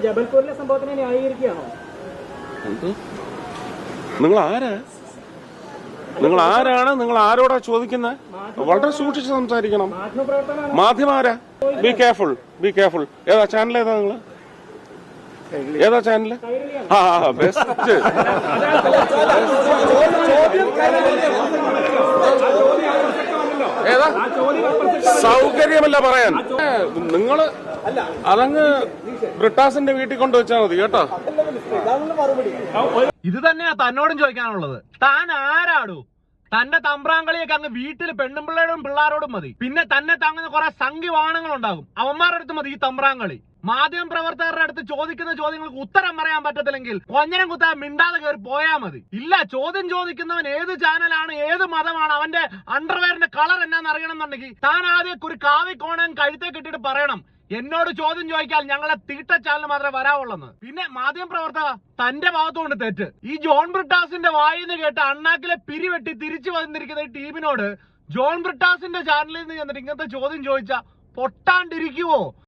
ജബൽപൂരിലെ സംഭവത്തിനെ ന്യായീകരിക്കുകയാണോ? നിങ്ങൾ ആരാ? നിങ്ങൾ ആരാണ്? നിങ്ങൾ ആരോടാ ചോദിക്കുന്നത്? വളരെ സൂക്ഷിച്ച് സംസാരിക്കണം. മാധ്യമാരാ? Be careful, be careful. ഏതാ ചാനൽ? ഏതാ നിങ്ങൾ? ഏതാ ചാനൽ? ആ ബെസ്റ്റ്. ഏതാ? സൗകര്യമല്ല പറയാൻ. നിങ്ങള് അതങ്ങ് ബ്രിട്ടാസിന്റെ വീട്ടിൽ കൊണ്ടുവച്ചാൽ മതി കേട്ടോ. ഇത് തന്നെയാ തന്നോടും ചോദിക്കാനുള്ളത്. താൻ ആരാടൂ? തന്റെ തമ്പ്രാങ്കളിയൊക്കെ അങ്ങ് വീട്ടിൽ പെണ്ണുമ്പിള്ളയോടും പിള്ളാരോടും മതി. പിന്നെ തന്നെ താങ്ങുന്ന കുറെ സംഘിവാണങ്ങൾ ഉണ്ടാകും. അവന്മാരുടെ അടുത്ത് മതി ഈ തമ്പ്രാങ്കളി. മാധ്യമ പ്രവർത്തകരുടെ അടുത്ത് ചോദിക്കുന്ന ചോദ്യങ്ങൾക്ക് ഉത്തരം പറയാൻ പറ്റത്തില്ലെങ്കിൽ കൊഞ്ഞനം കുത്താൻ മിണ്ടാതെ കയറി പോയാ മതി. ഇല്ല, ചോദ്യം ചോദിക്കുന്നവൻ ഏത് ചാനലാണ്, ഏത് മതമാണ്, അവന്റെ അണ്ടർവെയറിന്റെ കളർ എന്നാന്ന് അറിയണമെന്നുണ്ടെങ്കിൽ താൻ ആദ്യം ഒരു കാവിക്കോണൻ കഴുത്തെ കെട്ടിട്ട് പറയണം, എന്നോട് ചോദ്യം ചോദിക്കാൻ ഞങ്ങളെ തീട്ട ചാനൽ മാത്രമേ വരാവുള്ളെന്ന്. പിന്നെ മാധ്യമ പ്രവർത്തക, തന്റെ ഭാഗത്തുകൊണ്ട് തെറ്റ്. ഈ ജോൺ ബ്രിട്ടാസിന്റെ വായിന്ന് കേട്ട് അണ്ണാക്കിലെ പിരിവെട്ടി തിരിച്ചു വന്നിരിക്കുന്ന ഈ ടീമിനോട് ജോൺ ബ്രിട്ടാസിന്റെ ചാനലിൽ നിന്ന് ചെന്നിട്ട് ഇങ്ങനത്തെ ചോദ്യം ചോദിച്ചാ പൊട്ടാണ്ടിരിക്കുവോ?